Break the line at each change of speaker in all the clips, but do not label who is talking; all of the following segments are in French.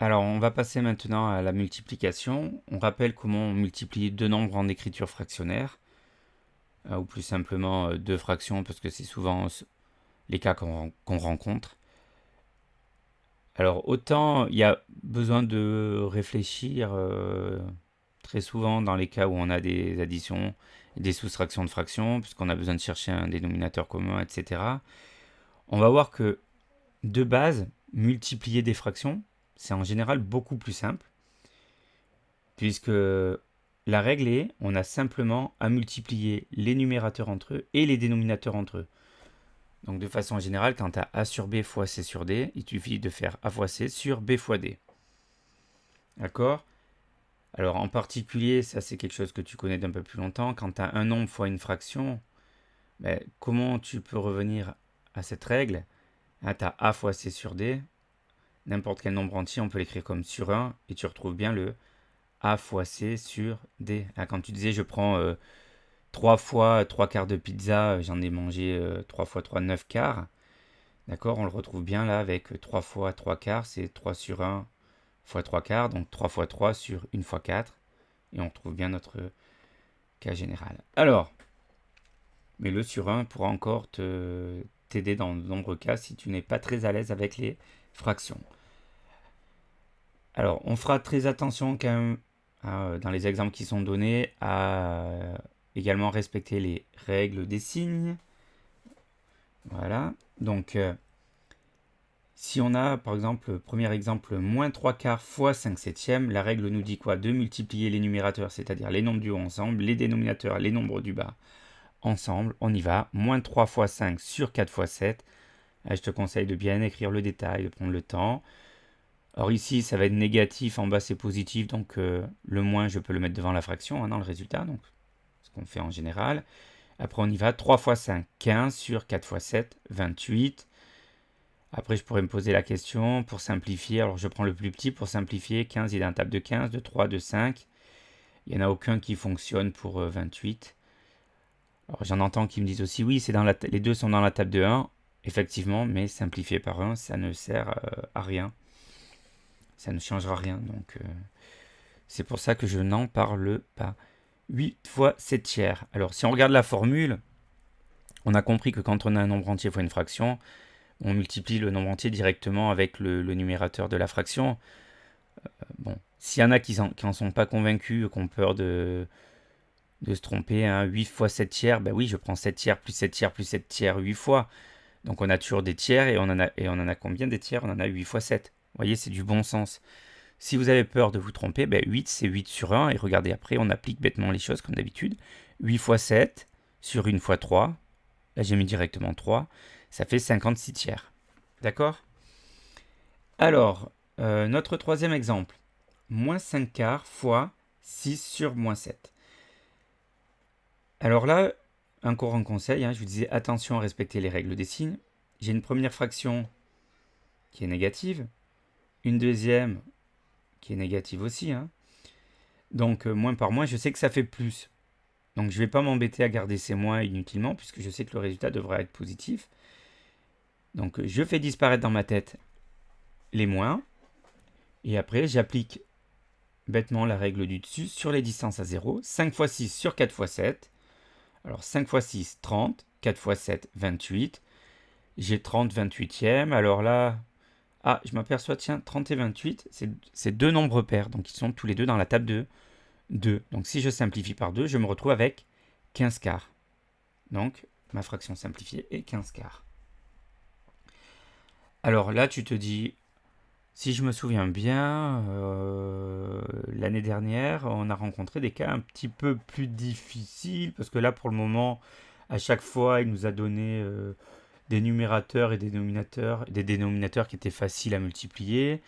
Alors, on va passer maintenant à la multiplication. On rappelle comment on multiplie deux nombres en écriture fractionnaire, ou plus simplement deux fractions, parce que c'est souvent les cas qu'on rencontre. Alors, autant il y a besoin de réfléchir très souvent dans les cas où on a des additions et des soustractions de fractions, puisqu'on a besoin de chercher un dénominateur commun, etc. On va voir que de base, multiplier des fractions, c'est en général beaucoup plus simple, puisque la règle est, on a simplement à multiplier les numérateurs entre eux et les dénominateurs entre eux. Donc de façon générale, quand tu as A sur B fois C sur D, il suffit de faire A fois C sur B fois D. D'accord? Alors en particulier, ça c'est quelque chose que tu connais d'un peu plus longtemps, quand tu as un nombre fois une fraction, comment tu peux revenir à cette règle? Tu as A fois C sur D, n'importe quel nombre entier, on peut l'écrire comme sur 1, et tu retrouves bien le A fois C sur D. Quand tu disais je prends 3 fois 3 quarts de pizza, j'en ai mangé 3 fois 3, 9 quarts. D'accord, on le retrouve bien là avec 3 fois 3 quarts, c'est 3 sur 1 fois 3 quarts, donc 3 fois 3 sur 1 fois 4. Et on retrouve bien notre cas général. Alors, mais le sur 1 pourra encore t'aider dans de nombreux cas si tu n'es pas très à l'aise avec les fractions. Alors, on fera très attention quand même, dans les exemples qui sont donnés, à également respecter les règles des signes. Voilà. Donc, si on a, par exemple, premier exemple, moins 3 quarts fois 5 septièmes, la règle nous dit quoi? De multiplier les numérateurs, c'est-à-dire les nombres du haut ensemble, les dénominateurs, les nombres du bas ensemble. On y va. Moins 3 fois 5 sur 4 fois 7. Là, je te conseille de bien écrire le détail, de prendre le temps. Or ici, ça va être négatif, en bas c'est positif, donc le moins, je peux le mettre devant la fraction dans le résultat, donc ce qu'on fait en général. Après, on y va. 3 fois 5, 15 sur 4 fois 7, 28. Après, je pourrais me poser la question, pour simplifier, alors je prends le plus petit pour simplifier. 15, il est dans la table de 15, de 3, de 5. Il n'y en a aucun qui fonctionne pour 28. Alors j'en entends qui me disent aussi, oui, les deux sont dans la table de 1. Effectivement, mais simplifié par 1, ça ne sert à rien. Ça ne changera rien, donc c'est pour ça que je n'en parle pas. 8 fois 7 tiers. Alors si on regarde la formule, on a compris que quand on a un nombre entier fois une fraction, on multiplie le nombre entier directement avec le numérateur de la fraction. Bon, s'il y en a qui n'en sont pas convaincus, qui ont peur de se tromper, 8 fois 7 tiers, oui, je prends 7 tiers plus 7 tiers plus 7 tiers 8 fois. Donc on a toujours des tiers et on en a combien des tiers? On en a 8 fois 7. Vous voyez, c'est du bon sens. Si vous avez peur de vous tromper, 8 c'est 8 sur 1. Et regardez après, on applique bêtement les choses comme d'habitude. 8 fois 7 sur 1 fois 3. Là j'ai mis directement 3. Ça fait 56 tiers. D'accord? Alors, notre troisième exemple. Moins 5 quarts fois 6 sur moins 7. Alors là, encore un conseil, je vous disais attention à respecter les règles des signes. J'ai une première fraction qui est négative, une deuxième qui est négative aussi. Donc moins par moins, je sais que ça fait plus. Donc je ne vais pas m'embêter à garder ces moins inutilement, puisque je sais que le résultat devrait être positif. Donc je fais disparaître dans ma tête les moins, et après j'applique bêtement la règle du dessus sur les distances à 0. 5 fois 6 sur 4 fois 7. Alors 5 fois 6, 30. 4 fois 7, 28. J'ai 30 28e. Alors là, je m'aperçois, tiens, 30 et 28, c'est deux nombres pairs. Donc ils sont tous les deux dans la table de 2. Donc si je simplifie par 2, je me retrouve avec 15 quarts. Donc ma fraction simplifiée est 15 quarts. Alors là, tu te dis, si je me souviens bien, l'année dernière, on a rencontré des cas un petit peu plus difficiles, parce que là, pour le moment, à chaque fois, il nous a donné des numérateurs et des dénominateurs qui étaient faciles à multiplier.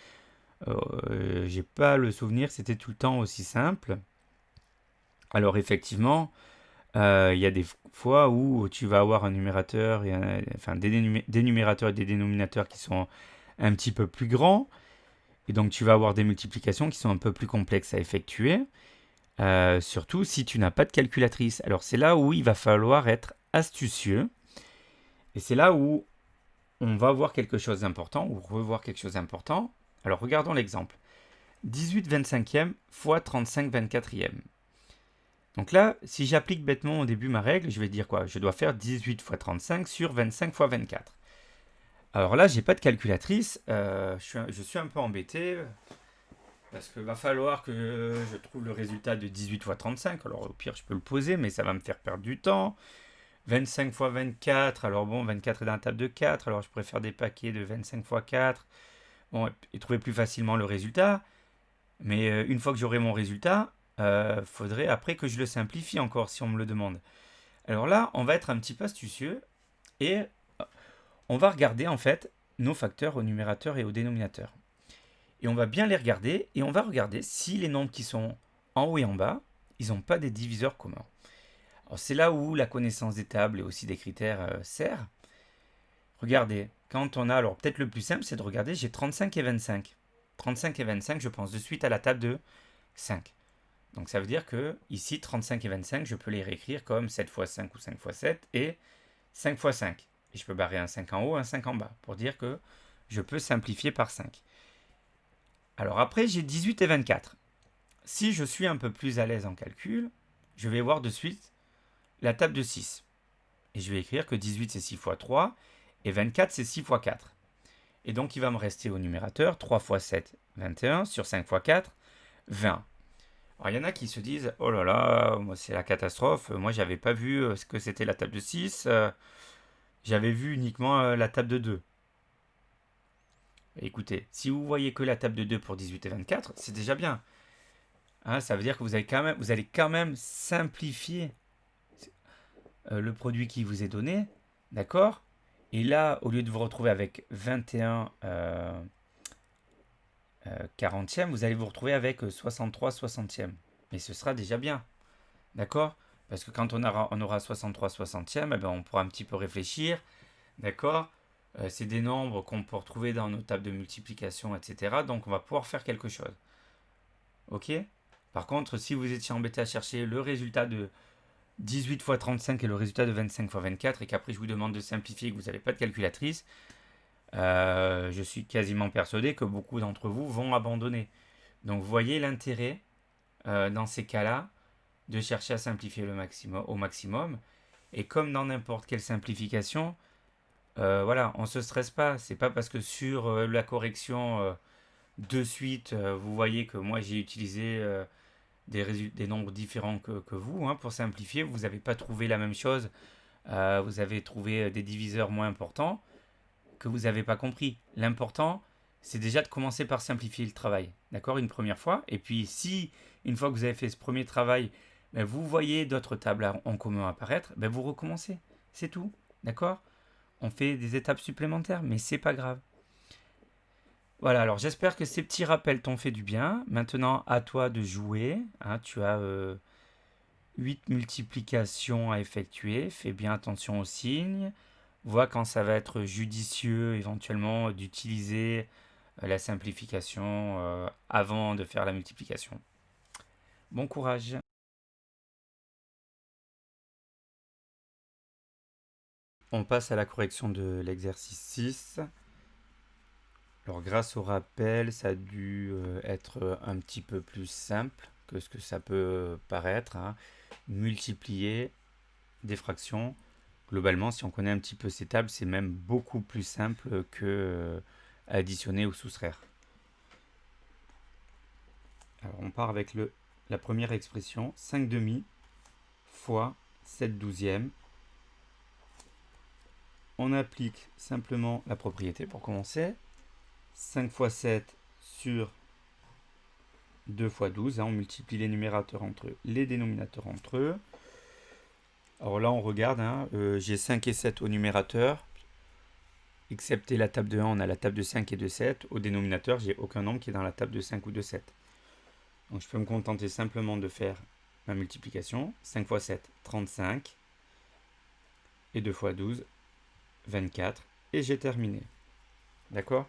J'ai pas le souvenir que c'était tout le temps aussi simple. Alors effectivement, il y a des fois où tu vas avoir un numérateur, des numérateurs et des dénominateurs qui sont un petit peu plus grands. Et donc tu vas avoir des multiplications qui sont un peu plus complexes à effectuer, surtout si tu n'as pas de calculatrice. Alors c'est là où il va falloir être astucieux, et c'est là où on va voir quelque chose d'important, ou revoir quelque chose d'important. Alors regardons l'exemple. 18 25e fois 35 24e. Donc là, si j'applique bêtement au début ma règle, je vais dire quoi? Je dois faire 18 fois 35 sur 25 fois 24. Alors là, j'ai pas de calculatrice, je suis un peu embêté, parce qu'il va falloir que je trouve le résultat de 18 fois 35. Alors au pire, je peux le poser, mais ça va me faire perdre du temps. 25 fois 24, alors bon, 24 est dans la table de 4, alors je pourrais faire des paquets de 25 fois 4, bon, et trouver plus facilement le résultat. Mais une fois que j'aurai mon résultat, faudrait après que je le simplifie encore si on me le demande. Alors là, on va être un petit peu astucieux et on va regarder en fait nos facteurs au numérateur et au dénominateur. Et on va bien les regarder et on va regarder si les nombres qui sont en haut et en bas, ils n'ont pas des diviseurs communs. Alors c'est là où la connaissance des tables et aussi des critères sert. Regardez, quand on a, alors peut-être le plus simple, c'est de regarder, j'ai 35 et 25. 35 et 25, je pense de suite à la table de 5. Donc ça veut dire que ici, 35 et 25, je peux les réécrire comme 7 fois 5 ou 5 fois 7 et 5 fois 5. Et je peux barrer un 5 en haut, un 5 en bas, pour dire que je peux simplifier par 5. Alors après, j'ai 18 et 24. Si je suis un peu plus à l'aise en calcul, je vais voir de suite la table de 6. Et je vais écrire que 18 c'est 6 fois 3 et 24 c'est 6 fois 4. Et donc il va me rester au numérateur 3 fois 7, 21, sur 5 fois 4, 20. Alors il y en a qui se disent, oh là là, moi c'est la catastrophe, moi j'avais pas vu ce que c'était la table de 6, j'avais vu uniquement la table de 2. Écoutez, si vous voyez que la table de 2 pour 18 et 24, c'est déjà bien. Hein, ça veut dire que vous allez quand même simplifier le produit qui vous est donné, d'accord? Et là, au lieu de vous retrouver avec 21 40e, vous allez vous retrouver avec 63 60e. Mais ce sera déjà bien, d'accord? Parce que quand on aura 63 60e, eh ben, on pourra un petit peu réfléchir, d'accord? C'est des nombres qu'on peut retrouver dans nos tables de multiplication, etc. Donc on va pouvoir faire quelque chose. Ok? Par contre, si vous étiez embêté à chercher le résultat de 18 fois 35 et le résultat de 25 fois 24 et qu'après je vous demande de simplifier et que vous n'avez pas de calculatrice, je suis quasiment persuadé que beaucoup d'entre vous vont abandonner. Donc vous voyez l'intérêt dans ces cas-là de chercher à simplifier au maximum. Et comme dans n'importe quelle simplification, voilà, on ne se stresse pas. C'est pas parce que sur la correction de suite, vous voyez que moi j'ai utilisé des nombres différents que vous hein, pour simplifier. Vous n'avez pas trouvé la même chose. Vous avez trouvé des diviseurs moins importants que vous n'avez pas compris. L'important, c'est déjà de commencer par simplifier le travail. D'accord? Une première fois. Et puis, si, une fois que vous avez fait ce premier travail, ben, vous voyez d'autres tables en commun apparaître, ben, vous recommencez. C'est tout. D'accord? On fait des étapes supplémentaires, mais c'est pas grave. Voilà, alors j'espère que ces petits rappels t'ont fait du bien. Maintenant, à toi de jouer. Hein, tu as 8 multiplications à effectuer. Fais bien attention aux signes. Vois quand ça va être judicieux éventuellement d'utiliser la simplification avant de faire la multiplication. Bon courage. On passe à la correction de l'exercice 6. Alors grâce au rappel, ça a dû être un petit peu plus simple que ce que ça peut paraître. Hein. Multiplier des fractions. Globalement, si on connaît un petit peu ces tables, c'est même beaucoup plus simple que additionner ou soustraire. Alors on part avec la première expression, 5 demi fois 7 douzièmes. On applique simplement la propriété pour commencer. 5 fois 7 sur 2 fois 12. Hein, on multiplie les numérateurs entre eux, les dénominateurs entre eux. Alors là, on regarde. Hein, j'ai 5 et 7 au numérateur. Excepté la table de 1, on a la table de 5 et de 7. Au dénominateur, j'ai aucun nombre qui est dans la table de 5 ou de 7. Donc je peux me contenter simplement de faire ma multiplication. 5 fois 7, 35. Et 2 fois 12, 24. Et j'ai terminé. D'accord?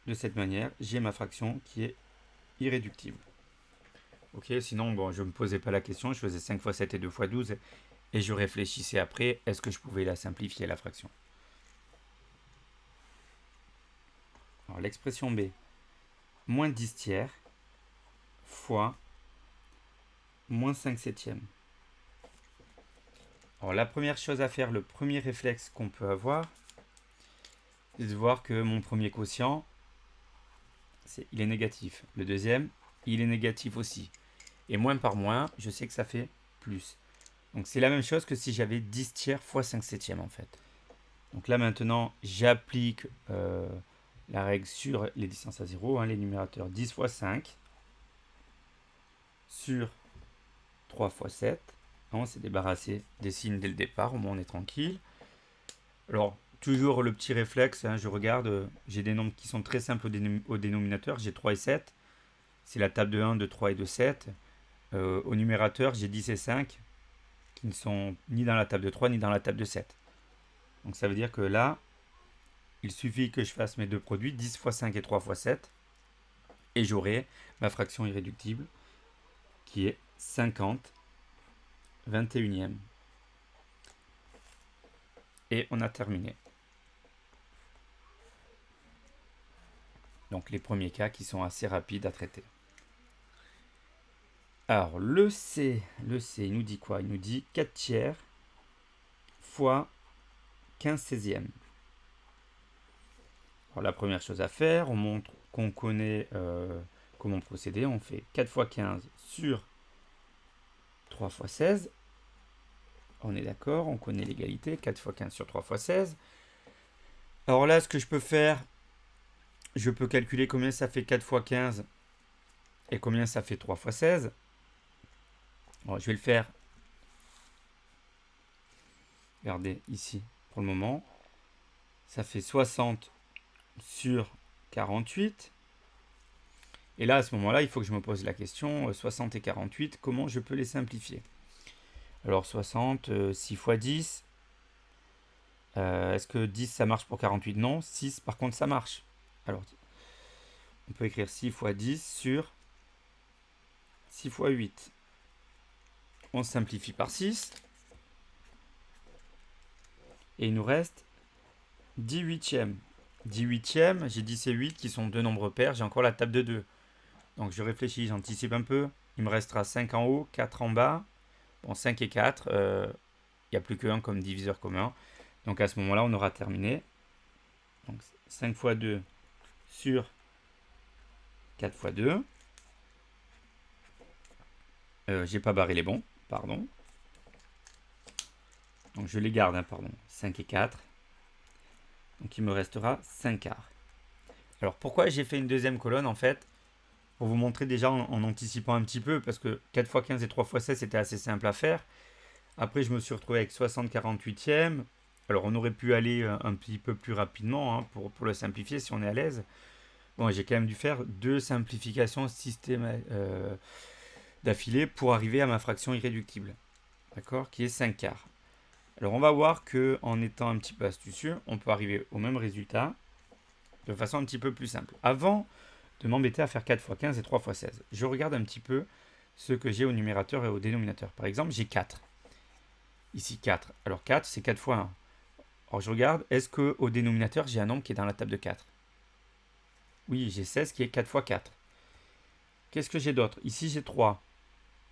De cette manière, j'ai ma fraction qui est irréductible. Ok, sinon, bon, je ne me posais pas la question. Je faisais 5 fois 7 et 2 fois 12. Et je réfléchissais après, est-ce que je pouvais la simplifier, la fraction? Alors l'expression B. moins 10 tiers fois moins 5 septièmes. Alors la première chose à faire, le premier réflexe qu'on peut avoir, c'est de voir que mon premier quotient, il est négatif. Le deuxième, il est négatif aussi. Et moins par moins, je sais que ça fait plus. Donc c'est la même chose que si j'avais 10 tiers fois 5 septièmes en fait. Donc là maintenant, j'applique la règle sur les distances à 0, hein, les numérateurs 10 fois 5 sur 3 fois 7. On s'est débarrassé des signes dès le départ, au moins on est tranquille. Alors, toujours le petit réflexe, hein, je regarde, j'ai des nombres qui sont très simples au dénominateur, j'ai 3 et 7. C'est la table de 1, de 3 et de 7. Au numérateur, j'ai 10 et 5, qui ne sont ni dans la table de 3 ni dans la table de 7. Donc ça veut dire que là, il suffit que je fasse mes deux produits, 10 fois 5 et 3 fois 7, et j'aurai ma fraction irréductible, qui est 50 21e. Et on a terminé. Donc les premiers cas qui sont assez rapides à traiter. Alors le C, il nous dit quoi? Il nous dit 4 tiers fois 15 16e. Alors la première chose à faire, on montre qu'on connaît comment procéder. On fait 4 fois 15 sur 3 fois 16. On est d'accord, on connaît l'égalité, 4 fois 15 sur 3 fois 16. Alors là, ce que je peux faire, je peux calculer combien ça fait 4 fois 15 et combien ça fait 3 fois 16. Alors, je vais le faire. Regardez ici, pour le moment. Ça fait 60 sur 48. Et là, à ce moment-là, il faut que je me pose la question, 60 et 48, comment je peux les simplifier? Alors 60, 6 fois 10. Est-ce que 10 ça marche pour 48? Non. 6 par contre ça marche. Alors on peut écrire 6 fois 10 sur 6 fois 8. On simplifie par 6. Et il nous reste 10 huitièmes. 10 huitièmes, j'ai 10 et 8 qui sont deux nombres pairs, j'ai encore la table de 2. Donc je réfléchis, j'anticipe un peu. Il me restera 5 en haut, 4 en bas. Bon, 5 et 4, il n'y a plus que 1 comme diviseur commun. Donc à ce moment-là, on aura terminé. Donc 5 fois 2 sur 4 fois 2. J'ai pas barré les bons, pardon. Donc je les garde, hein, pardon. 5 et 4. Donc il me restera 5 quarts. Alors pourquoi j'ai fait une deuxième colonne en fait? Pour vous montrer déjà en anticipant un petit peu, parce que 4 fois 15 et 3 fois 16 c'était assez simple à faire. Après je me suis retrouvé avec 60 48e. Alors on aurait pu aller un petit peu plus rapidement hein, pour le simplifier si on est à l'aise. Bon, j'ai quand même dû faire deux simplifications d'affilée pour arriver à ma fraction irréductible. D'accord? Qui est 5 quarts. Alors on va voir que en étant un petit peu astucieux, on peut arriver au même résultat de façon un petit peu plus simple. Avant de m'embêter à faire 4 fois 15 et 3 fois 16, je regarde un petit peu ce que j'ai au numérateur et au dénominateur. Par exemple, j'ai 4. Ici 4. Alors 4, c'est 4 fois 1. Alors je regarde, est-ce qu'au dénominateur, j'ai un nombre qui est dans la table de 4? Oui, j'ai 16 qui est 4 fois 4. Qu'est-ce que j'ai d'autre? Ici, j'ai 3.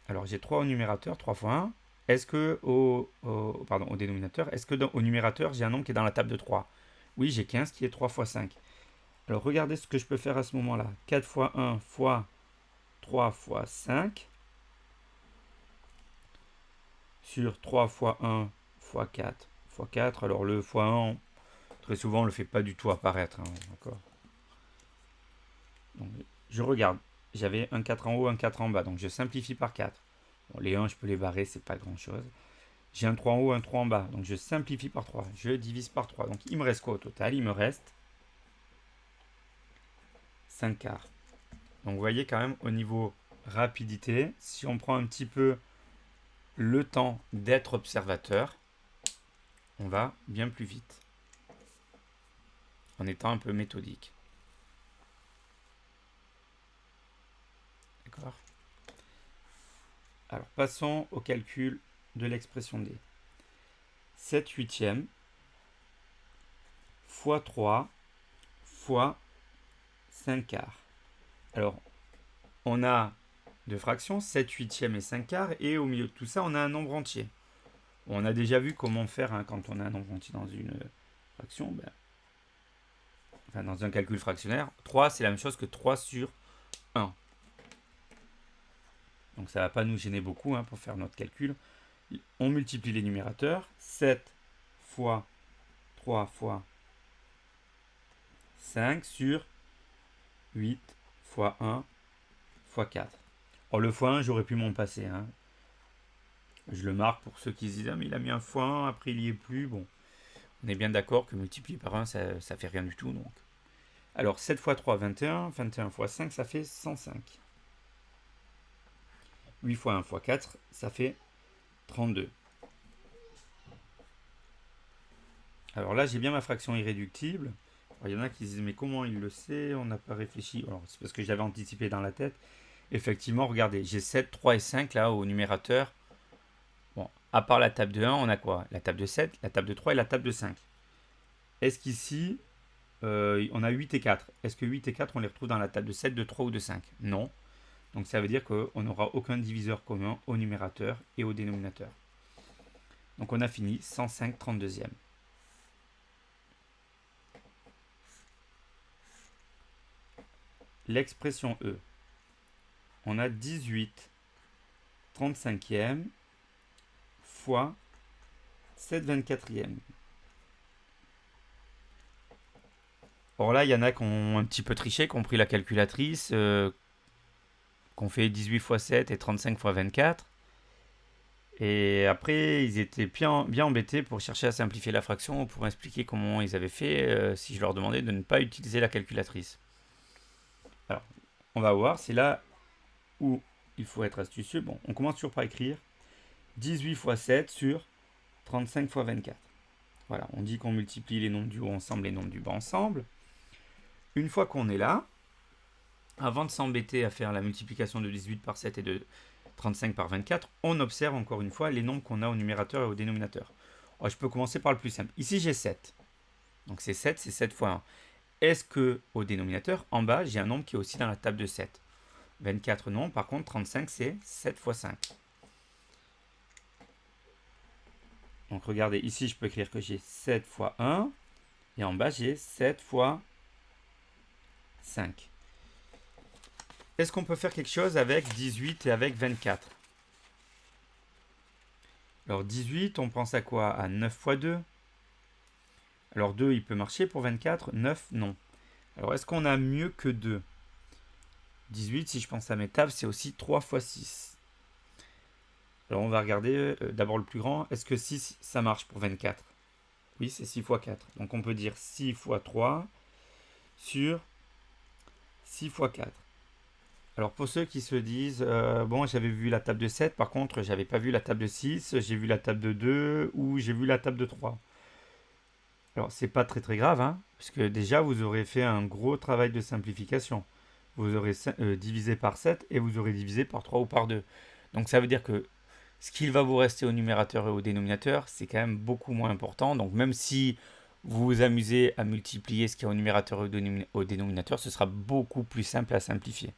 Alors j'ai 3 au numérateur, 3 fois 1. Est-ce que au dénominateur, est-ce que au numérateur, j'ai un nombre qui est dans la table de 3? Oui, j'ai 15 qui est 3 fois 5. Alors regardez ce que je peux faire à ce moment-là. 4 fois 1 fois 3 fois 5 sur 3 fois 1 fois 4 fois 4. Alors le fois 1, très souvent on ne le fait pas du tout apparaître. Hein, d'accord. Donc, je regarde. J'avais un 4 en haut, un 4 en bas. Donc je simplifie par 4. Bon, les 1, je peux les barrer, c'est pas grand-chose. J'ai un 3 en haut, un 3 en bas. Donc je simplifie par 3. Je divise par 3. Donc il me reste quoi au total? Il me reste 5 quarts. Donc vous voyez quand même au niveau rapidité, si on prend un petit peu le temps d'être observateur, on va bien plus vite. En étant un peu méthodique. D'accord? Alors passons au calcul de l'expression D. 7 huitièmes fois 3 fois 5 quarts. Alors, on a deux fractions, 7 huitièmes et 5 quarts, et au milieu de tout ça, on a un nombre entier. On a déjà vu comment faire hein, quand on a un nombre entier dans une fraction, enfin dans un calcul fractionnaire. 3, c'est la même chose que 3 sur 1. Donc ça ne va pas nous gêner beaucoup hein, pour faire notre calcul. On multiplie les numérateurs. 7 fois 3 fois 5 sur 8 fois 1 fois 4. Alors le fois 1, j'aurais pu m'en passer. Hein. Je le marque pour ceux qui se disent ah, mais il a mis un fois 1, après il n'y est plus. Bon, on est bien d'accord que multiplier par 1, ça ne fait rien du tout. Donc. Alors 7 fois 3, 21. 21 fois 5, ça fait 105. 8 fois 1 fois 4, ça fait 32. Alors là, j'ai bien ma fraction irréductible. Il y en a qui disent mais comment il le sait? On n'a pas réfléchi. Alors c'est parce que j'avais anticipé dans la tête. Effectivement, regardez, j'ai 7, 3 et 5 là au numérateur. Bon, à part la table de 1, on a quoi? La table de 7, la table de 3 et la table de 5. Est-ce qu'ici, on a 8 et 4? Est-ce que 8 et 4, on les retrouve dans la table de 7, de 3 ou de 5? Non. Donc ça veut dire qu'on n'aura aucun diviseur commun au numérateur et au dénominateur. Donc on a fini 105 32e. L'expression E. On a 18 35e fois 7 24e. Or là, il y en a qui ont un petit peu triché, qui ont pris la calculatrice, qu'on fait 18 fois 7 et 35 fois 24. Et après, ils étaient bien embêtés pour chercher à simplifier la fraction, pour m'expliquer comment ils avaient fait si je leur demandais de ne pas utiliser la calculatrice. Alors, on va voir, c'est là où il faut être astucieux. Bon, on commence toujours par écrire 18 fois 7 sur 35 fois 24. Voilà, on dit qu'on multiplie les nombres du haut ensemble, les nombres du bas ensemble. Une fois qu'on est là, avant de s'embêter à faire la multiplication de 18 par 7 et de 35 par 24, on observe encore une fois les nombres qu'on a au numérateur et au dénominateur. Alors, je peux commencer par le plus simple. Ici, j'ai 7. Donc c'est 7 fois 1. Est-ce que au dénominateur, en bas, j'ai un nombre qui est aussi dans la table de 7? 24 non, par contre 35 c'est 7 fois 5. Donc regardez, ici je peux écrire que j'ai 7 fois 1, et en bas j'ai 7 fois 5. Est-ce qu'on peut faire quelque chose avec 18 et avec 24? Alors 18, on pense à quoi? À 9 fois 2. Alors 2, il peut marcher pour 24, 9, non. Alors est-ce qu'on a mieux que 2? 18, si je pense à mes tables, c'est aussi 3 fois 6. Alors on va regarder d'abord le plus grand. Est-ce que 6, ça marche pour 24? Oui, c'est 6 fois 4. Donc on peut dire 6 fois 3 sur 6 fois 4. Alors pour ceux qui se disent, bon j'avais vu la table de 7, par contre j'avais pas vu la table de 6, j'ai vu la table de 2 ou j'ai vu la table de 3. Alors c'est pas très grave, hein, puisque déjà vous aurez fait un gros travail de simplification. Vous aurez divisé par 7 et vous aurez divisé par 3 ou par 2. Donc ça veut dire que ce qu'il va vous rester au numérateur et au dénominateur, c'est quand même beaucoup moins important. Donc même si vous vous amusez à multiplier ce qu'il y a au numérateur et au dénominateur, ce sera beaucoup plus simple à simplifier.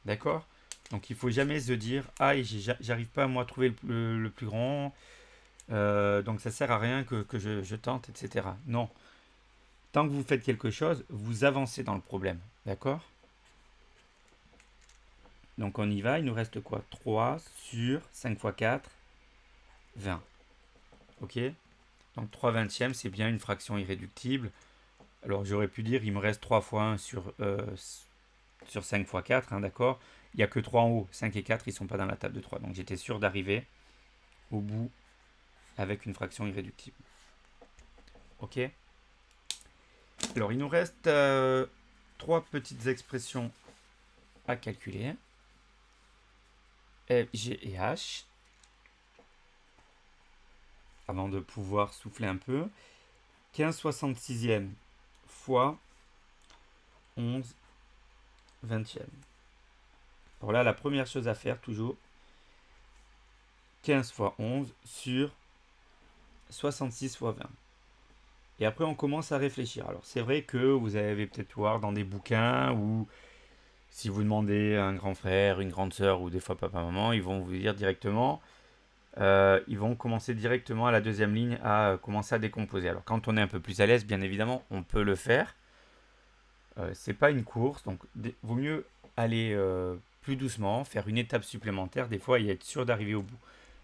D'accord? Donc il ne faut jamais se dire ah j'arrive pas à moi trouver le plus grand, donc ça sert à rien que je tente, etc. Non. Tant que vous faites quelque chose, vous avancez dans le problème. D'accord? Donc on y va, il nous reste quoi? 3 sur 5 fois 4, 20. Ok? Donc 3 vingtièmes, c'est bien une fraction irréductible. Alors j'aurais pu dire il me reste 3 fois 1 sur 5 fois 4, hein, d'accord? Il n'y a que 3 en haut, 5 et 4, ils ne sont pas dans la table de 3. Donc j'étais sûr d'arriver au bout avec une fraction irréductible. Ok? Alors il nous reste 3 petites expressions à calculer. F, G et H. Avant de pouvoir souffler un peu. 15 66e fois 11 20e. Alors là, la première chose à faire, toujours, 15 fois 11 sur 66 fois 20. Et après, on commence à réfléchir. Alors, c'est vrai que vous avez peut-être voir dans des bouquins où Si vous demandez à un grand frère, une grande sœur ou des fois papa, maman, ils vont vous dire directement, ils vont commencer directement à la deuxième ligne à commencer à décomposer. Alors quand on est un peu plus à l'aise, bien évidemment, on peut le faire. C'est pas une course, donc vaut mieux aller plus doucement, faire une étape supplémentaire des fois et être sûr d'arriver au bout.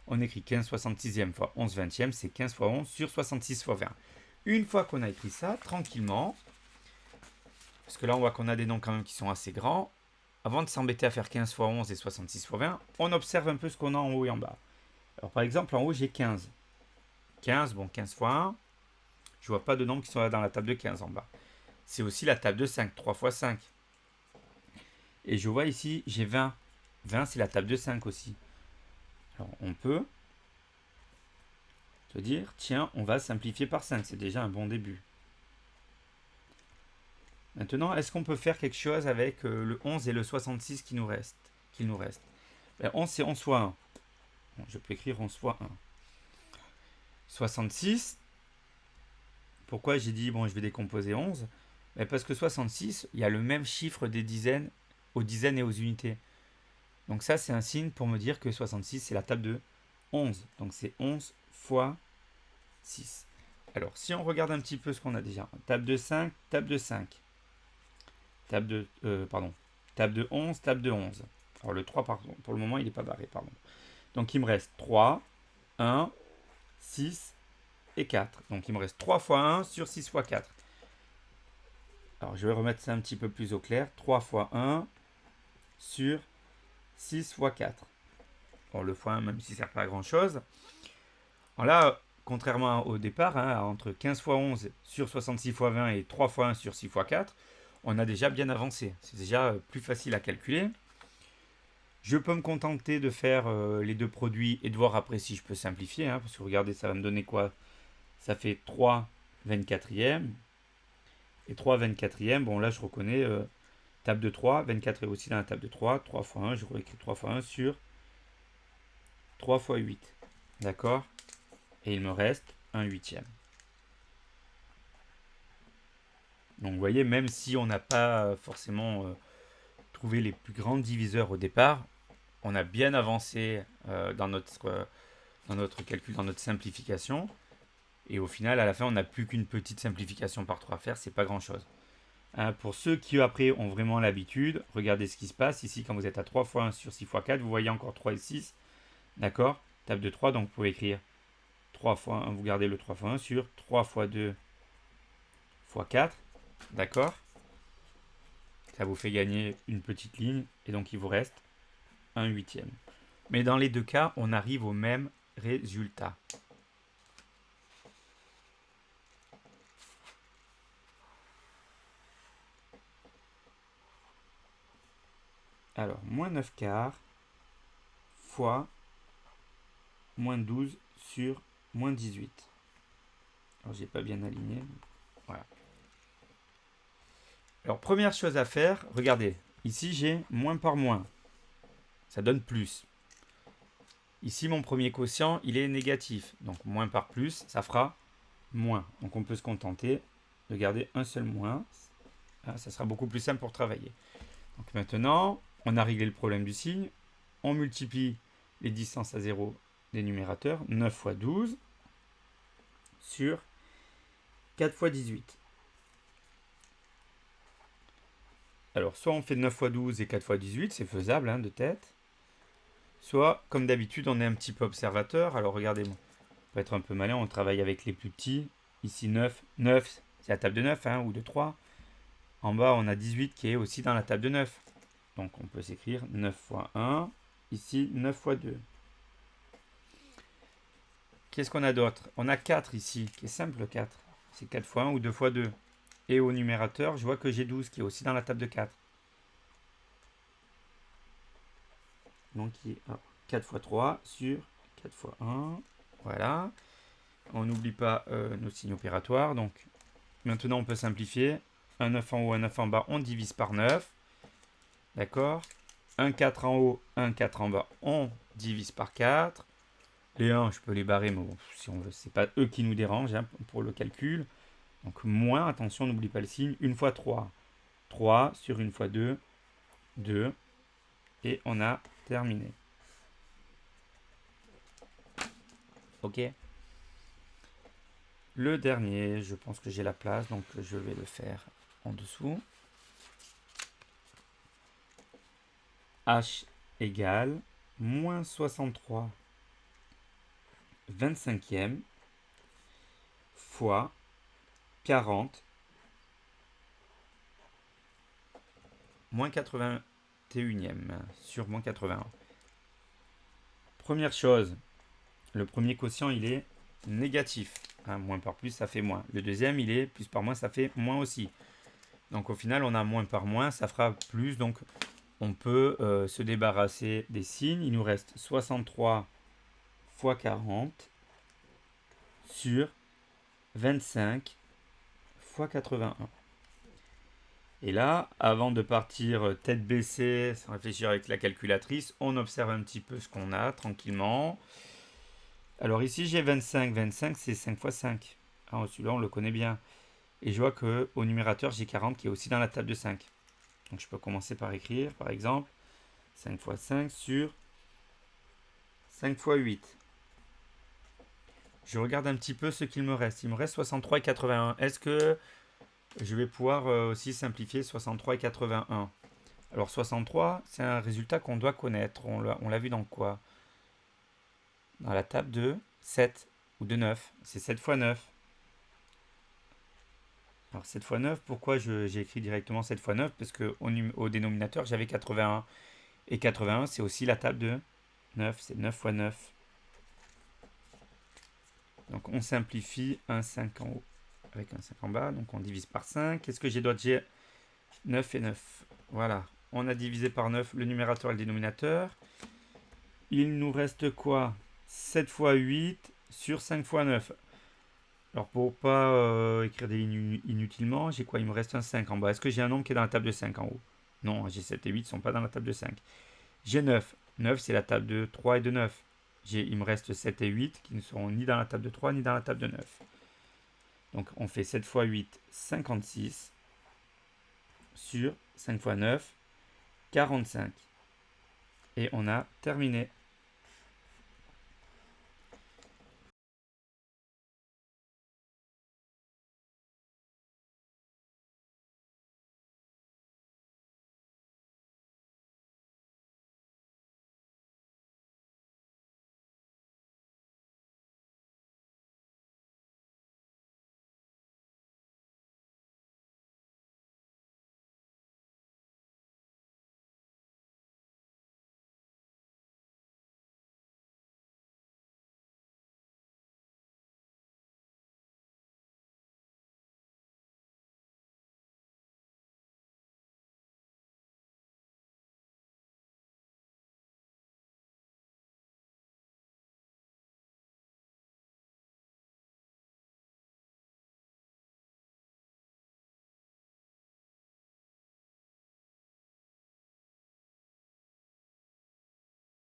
On écrit 15 66e fois 11 20e, c'est 15 fois 11 sur 66 fois 20. Une fois qu'on a écrit ça, tranquillement, parce que là on voit qu'on a des noms quand même qui sont assez grands, avant de s'embêter à faire 15 fois 11 et 66 fois 20, on observe un peu ce qu'on a en haut et en bas. Alors par exemple, en haut j'ai 15. 15, bon 15 fois 1, je vois pas de nombres qui sont là dans la table de 15 en bas. C'est aussi la table de 5, 3 fois 5. Et je vois ici, j'ai 20. 20, c'est la table de 5 aussi. Alors, on peut se dire, tiens, on va simplifier par 5. C'est déjà un bon début. Maintenant, est-ce qu'on peut faire quelque chose avec le 11 et le 66 qu'il nous reste, Ben, 11, c'est 11 fois 1. Bon, je peux écrire 11 fois 1. 66, pourquoi j'ai dit, bon, je vais décomposer 11 ben, parce que 66, il y a le même chiffre des dizaines aux dizaines et aux unités. Donc ça, c'est un signe pour me dire que 66, c'est la table de 11. Donc c'est 11 fois 6. Alors, si on regarde un petit peu ce qu'on a déjà. Table de 5, table de 5. Table de 11, table de 11. Alors le 3, pardon, pour le moment, il n'est pas barré, pardon. Donc il me reste 3, 1, 6 et 4. Donc il me reste 3 fois 1 sur 6 fois 4. Alors je vais remettre ça un petit peu plus au clair. 3 fois 1 sur 6 fois 4. Bon, le fois 1, même si ça ne sert pas à grand chose. Alors là, contrairement au départ, hein, entre 15 fois 11 sur 66 fois 20 et 3 fois 1 sur 6 fois 4, on a déjà bien avancé. C'est déjà plus facile à calculer. Je peux me contenter de faire les deux produits et de voir après si je peux simplifier. Hein, parce que regardez, ça va me donner quoi? Ça fait 3 24e. Et 3 24e, bon là je reconnais table de 3. 24 est aussi dans la table de 3. 3 fois 1, je réécris 3 fois 1 sur 3 fois 8. D'accord? Et il me reste un huitième. Donc vous voyez, même si on n'a pas forcément trouvé les plus grands diviseurs au départ, on a bien avancé dans notre calcul, dans notre simplification. Et au final, à la fin, on n'a plus qu'une petite simplification par 3 à faire, c'est pas grand chose. Hein, pour ceux qui après ont vraiment l'habitude, regardez ce qui se passe. Ici, quand vous êtes à 3 fois 1 sur 6 fois 4, vous voyez encore 3 et 6. D'accord? Table de 3, donc vous pouvez écrire 3 fois 1, vous gardez le 3 fois 1 sur 3 fois 2 fois 4. D'accord? Ça vous fait gagner une petite ligne et donc il vous reste un huitième. Mais dans les deux cas, on arrive au même résultat. Alors, moins 9 quarts fois moins 12 sur moins 18. Alors, j'ai pas bien aligné. Voilà. Alors, première chose à faire, regardez. Ici, j'ai moins par moins. Ça donne plus. Ici, mon premier quotient, il est négatif. Donc, moins par plus, ça fera moins. Donc, on peut se contenter de garder un seul moins. Ça sera beaucoup plus simple pour travailler. Donc, maintenant, on a réglé le problème du signe. On multiplie les distances à 0 des numérateurs. 9 fois 12 sur 4 fois 18. Alors, soit on fait 9 fois 12 et 4 fois 18, c'est faisable hein, de tête. Soit, comme d'habitude, on est un petit peu observateur. Alors, regardez-moi. On peut être un peu malin, on travaille avec les plus petits. Ici, 9. 9, c'est la table de 9 hein, ou de 3. En bas, on a 18 qui est aussi dans la table de 9. Donc, on peut s'écrire 9 fois 1. Ici, 9 fois 2. Qu'est-ce qu'on a d'autre? On a 4 ici, qui est simple 4. C'est 4 fois 1 ou 2 fois 2. Et au numérateur, je vois que j'ai 12 qui est aussi dans la table de 4. Donc, il est 4 fois 3 sur 4 fois 1. Voilà. On n'oublie pas nos signes opératoires. Donc, maintenant, on peut simplifier. Un 9 en haut, un 9 en bas, on divise par 9. D'accord? Un 4 en haut, un 4 en bas, on divise par 4. Les 1, je peux les barrer, mais bon, si on veut, c'est pas eux qui nous dérangent hein, pour le calcul. Donc moins, attention, n'oublie pas le signe. 1 fois 3. 3 sur 1 fois 2, 2, et on a terminé. Ok. Le dernier, je pense que j'ai la place, donc je vais le faire en dessous. H égale moins 63 25e fois 40 moins 81e sur moins 81. Première chose, le premier quotient, il est négatif. Moins par plus, ça fait moins. Le deuxième, il est plus par moins, ça fait moins aussi. Donc au final, on a moins par moins, ça fera plus. Donc on peut se débarrasser des signes. Il nous reste 63 fois 40 sur 25 fois 81. Et là, avant de partir tête baissée, sans réfléchir avec la calculatrice, on observe un petit peu ce qu'on a tranquillement. Alors ici, j'ai 25. 25, c'est 5 fois 5. Celui-là, on le connaît bien. Et je vois qu'au numérateur, j'ai 40 qui est aussi dans la table de 5. Donc je peux commencer par écrire, par exemple, 5 fois 5 sur 5 fois 8. Je regarde un petit peu ce qu'il me reste. Il me reste 63 et 81. Est-ce que je vais pouvoir aussi simplifier 63 et 81? Alors 63, c'est un résultat qu'on doit connaître. On l'a vu dans quoi? Dans la table de 7 ou de 9. C'est 7 fois 9. Alors 7 fois 9, pourquoi j'ai écrit directement 7 fois 9? Parce qu'au dénominateur, j'avais 81. Et 81, c'est aussi la table de 9. C'est 9 fois 9. Donc on simplifie un 5 en haut avec un 5 en bas. Donc on divise par 5. Qu'est-ce que j'ai d'autre? J'ai 9 et 9. Voilà. On a divisé par 9 le numérateur et le dénominateur. Il nous reste quoi? 7 fois 8 sur 5 fois 9. Alors pour pas écrire des lignes inutilement, j'ai quoi? Il me reste un 5 en bas. Est-ce que j'ai un nombre qui est dans la table de 5 en haut? Non, j'ai 7 et 8 ne sont pas dans la table de 5. J'ai 9. 9, c'est la table de 3 et de 9. Il me reste 7 et 8 qui ne seront ni dans la table de 3 ni dans la table de 9. Donc on fait 7 fois 8, 56 sur 5 fois 9, 45. Et on a terminé.